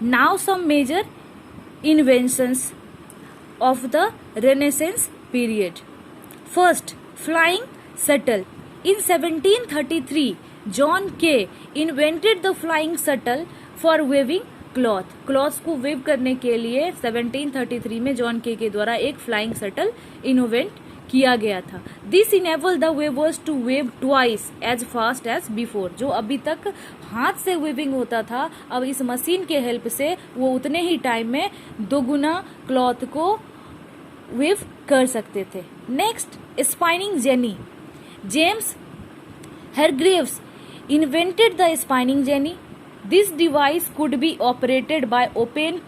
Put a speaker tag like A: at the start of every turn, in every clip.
A: Now some major inventions of the Renaissance period. First, flying shuttle. In 1733, John Kay invented the flying shuttle for weaving cloth. Clothes को wave करने के लिए 1733 में John के द्वारा एक फ्लाइंग शटल इनोवेट किया गया था. This enable the weavers to weave twice as fast as before. जो अभी तक हाथ से वेविंग होता था, अब इस मशीन के हेल्प से वो उतने ही टाइम में दोगुना क्लॉथ को वेव कर सकते थे. Next, spinning Jenny. James Hargreaves invented the spinning jenny. This device could be operated by one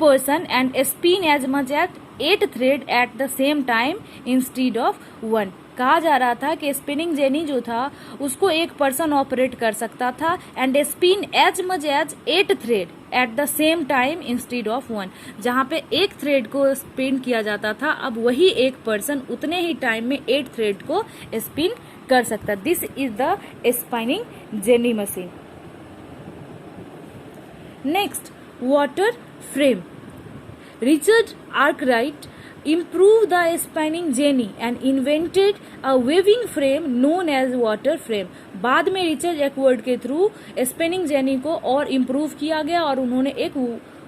A: person and spin as much as 8 thread at the same time instead of one. कहा जा रहा था कि spinning jenny जो था उसको एक person operate कर सकता था and spin as much as 8 thread at the same time instead of one. जहाँ पे एक थ्रेड को स्पिन किया जाता था, अब वही एक पर्सन उतने ही टाइम में 8 थ्रेड को स्पिन कर सकता. This is the spinning jenny machine. Next, water frame. Richard Arkwright improved the spinning jenny and invented a weaving frame known as water frame. बाद में रिचर्ड एक्वर्ड के थ्रू स्पिनिंग जेनी को और improve किया गया और उन्होंने एक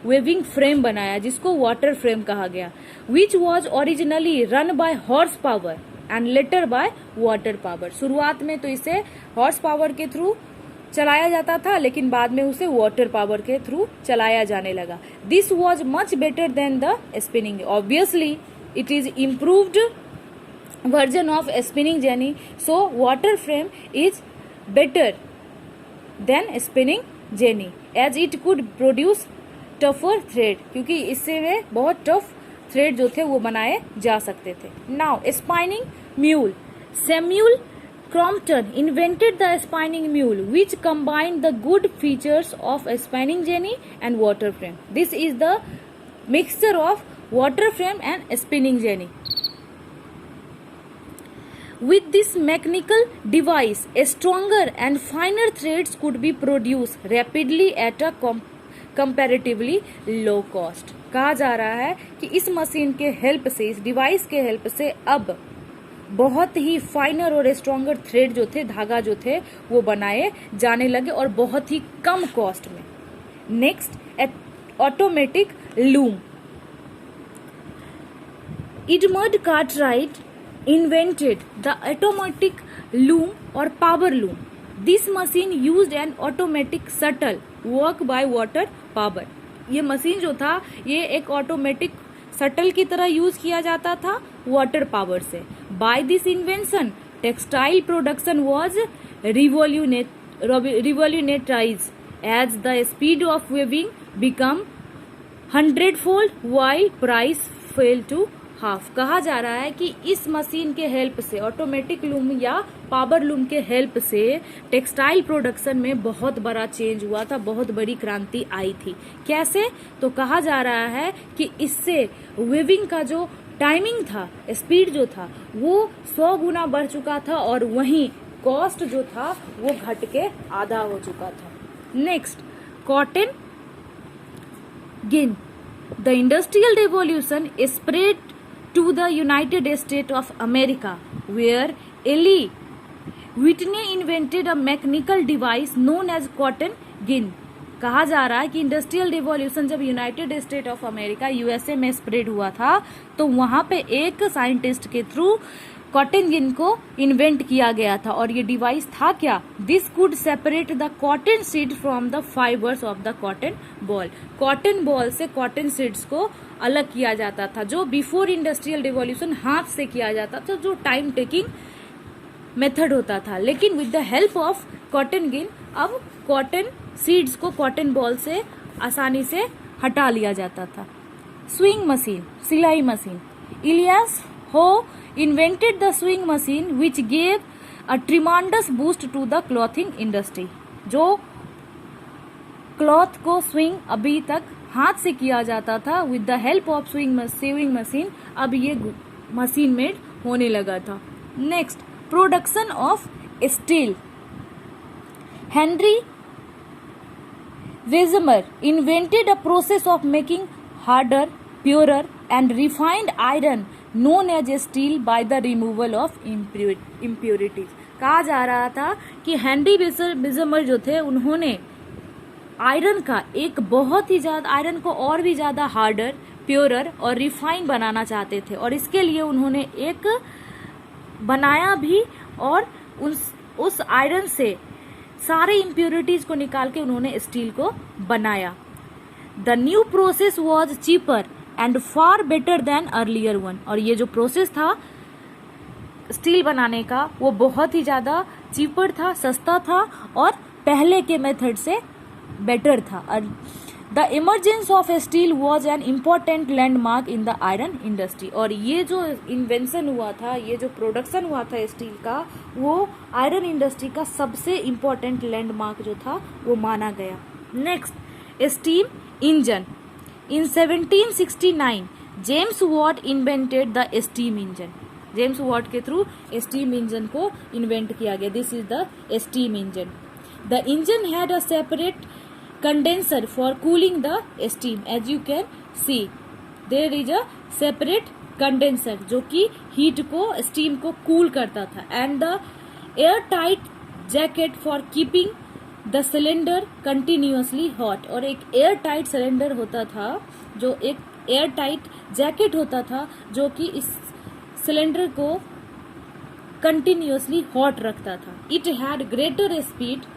A: वेविंग फ्रेम बनाया जिसको वाटर फ्रेम कहा गया, which was originally run by horse power and later bye water power. शुरुआत में तो इसे हॉर्स पावर के थ्रू चलाया जाता था, लेकिन बाद में उसे वाटर पावर के थ्रू चलाया जाने लगा. This was much better than the spinning. Obviously it is improved version of spinning jenny, so water frame is better than spinning jenny as it could produce tougher thread, क्योंकि इससे वे बहुत tough thread जो थे वो बनाए जा सकते थे. Now spinning mule. Samuel Crompton invented the spinning mule, which combined the good features of a spinning jenny and water frame. This is the mixture of water frame and spinning jenny. With this mechanical device, a stronger and finer threads could be produced rapidly at a comparatively low cost. कहा जा रहा है कि इस machine के help से, इस device के हेल्प से अब बहुत ही फाइनर और स्ट्रॉन्गर थ्रेड जो थे, धागा जो थे, वो बनाए जाने लगे और बहुत ही कम कॉस्ट में. Next, automatic loom. Edmund Cartwright invented the automatic loom और power loom. This machine used an automatic shuttle work by water power. ये मशीन जो था ये एक ऑटोमेटिक शटल की तरह यूज किया जाता था वाटर पावर से. By this invention textile production was revolutionised as the speed of weaving become 100-fold while price fell to half. कहा जा रहा है कि इस मशीन के हेल्प से, ऑटोमेटिक लूम या पावर लूम के हेल्प से टेक्सटाइल प्रोडक्शन में बहुत बड़ा चेंज हुआ था, बहुत बड़ी क्रांति आई थी. कैसे? तो कहा जा रहा है कि इससे वेविंग का जो टाइमिंग था, स्पीड जो था, वो 100 गुना बढ़ चुका था और वहीं कॉस्ट जो था वो घट के आधा हो चुका था. Next, cotton gin. The industrial revolution spread to the United States of America, where Eli Whitney invented a mechanical device known as cotton gin. कहा जा रहा है कि इंडस्ट्रियल रिवॉल्यूशन जब United state of America USA में spread हुआ था तो वहां पे एक साइंटिस्ट के थ्रू कॉटन गिन को इन्वेंट किया गया था. और ये डिवाइस था क्या? This could separate the cotton seed from the fibres of the cotton ball. Cotton ball से कॉटन सीड्स को अलग किया जाता था, जो बिफोर इंडस्ट्रियल रिवॉल्यूशन हाथ से किया जाता था, जो टाइम टेकिंग मेथड होता था. लेकिन with the help of cotton gin अब कॉटन सीड्स को कॉटन बॉल से आसानी से हटा लिया जाता था. स्विंग मशीन, सिलाई मशीन. इलियास हो invented the swing machine which gave a tremendous boost to the clothing industry. जो क्लॉथ को स्विंग अभी तक हाथ से किया जाता था, with the help of sewing machine अब ये मशीन मेड होने लगा था. Next, production of steel. Henry Weizsäcker invented a process of making harder, purer and refined iron known as steel by the removal of impurities. कहा जा रहा था कि हेनरी वेइज़मर जो थे उन्होंने आयरन का एक बहुत ही ज्यादा आयरन को और भी ज्यादा हार्डर, प्योरर और रिफाइन बनाना चाहते थे और इसके लिए उन्होंने एक बनाया भी और उस आयरन से सारे इम्प्योरिटीज को निकाल के उन्होंने स्टील को बनाया. The new process was cheaper and far better than earlier one. और ये जो प्रोसेस था स्टील बनाने का वो बहुत ही ज्यादा चीपर था, सस्ता था और पहले के मेथड से बेटर था. The emergence of steel was an important landmark in the iron industry. और ये जो इन्वेंशन हुआ था, ये जो प्रोडक्शन हुआ था स्टील का, वो आयरन इंडस्ट्री का सबसे इम्पोर्टेंट लैंडमार्क जो था वो माना गया. Next, steam engine. In 1769 James Watt invented the steam engine. James Watt के थ्रू स्टीम इंजन को इन्वेंट किया गया. This is the steam engine. The engine had a separate condenser for cooling the steam. As you can see, there is a separate condenser जो कि heat को, steam को cool करता था. And the airtight jacket for keeping the cylinder continuously hot. और एक airtight cylinder होता था, जो एक airtight jacket होता था जो कि इस cylinder को continuously hot रखता था. It had greater speed,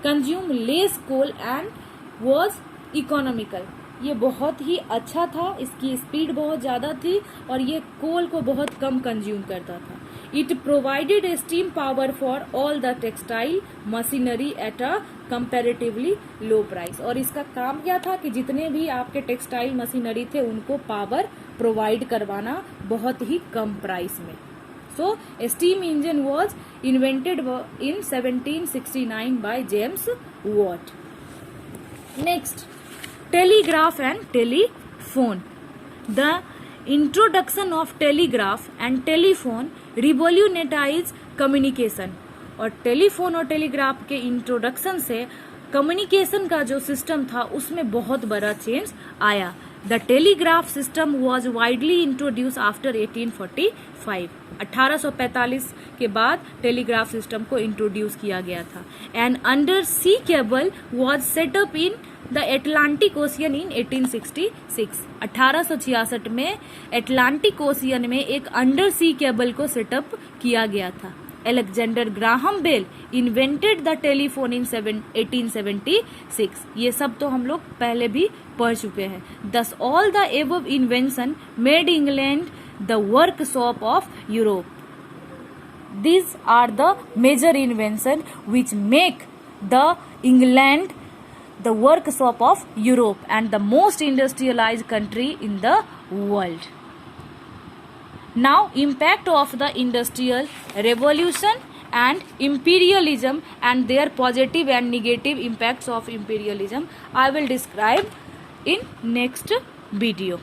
A: consume less coal and was economical. ये बहुत ही अच्छा था, इसकी स्पीड बहुत ज़्यादा थी और ये कोल को बहुत कम कंज्यूम करता था. It provided steam power for all the textile machinery at a comparatively low price. और इसका काम क्या था कि जितने भी आपके टेक्सटाइल मशीनरी थे उनको पावर प्रोवाइड करवाना बहुत ही कम प्राइस में. So steam engine was invented in 1769 by James Watt. Next, telegraph and telephone. The introduction of telegraph and telephone revolutionized communication. और टेलीफोन और टेलीग्राफ के इंट्रोडक्शन से कम्युनिकेशन का जो सिस्टम था उसमें बहुत बड़ा चेंज आया. The telegraph system was widely introduce after 1845. 1845 के बाद टेलीग्राफ सिस्टम को इंट्रोड्यूस किया गया था. And undersea cable was set up in the Atlantic Ocean in 1866. 1866 में एटलांटिक ओशियन में एक अंडर सी केबल को सेटअप किया गया था. Alexander Graham Bell invented the telephone in 1876. ये सब तो हम लोग पहले भी पढ़ चुके हैं. दस all the above invention made England the workshop of Europe. These are the major invention which make the England the workshop of Europe and the most industrialized country in the world. Now, impact of the industrial revolution and imperialism and their positive and negative impacts of imperialism I will describe in next video.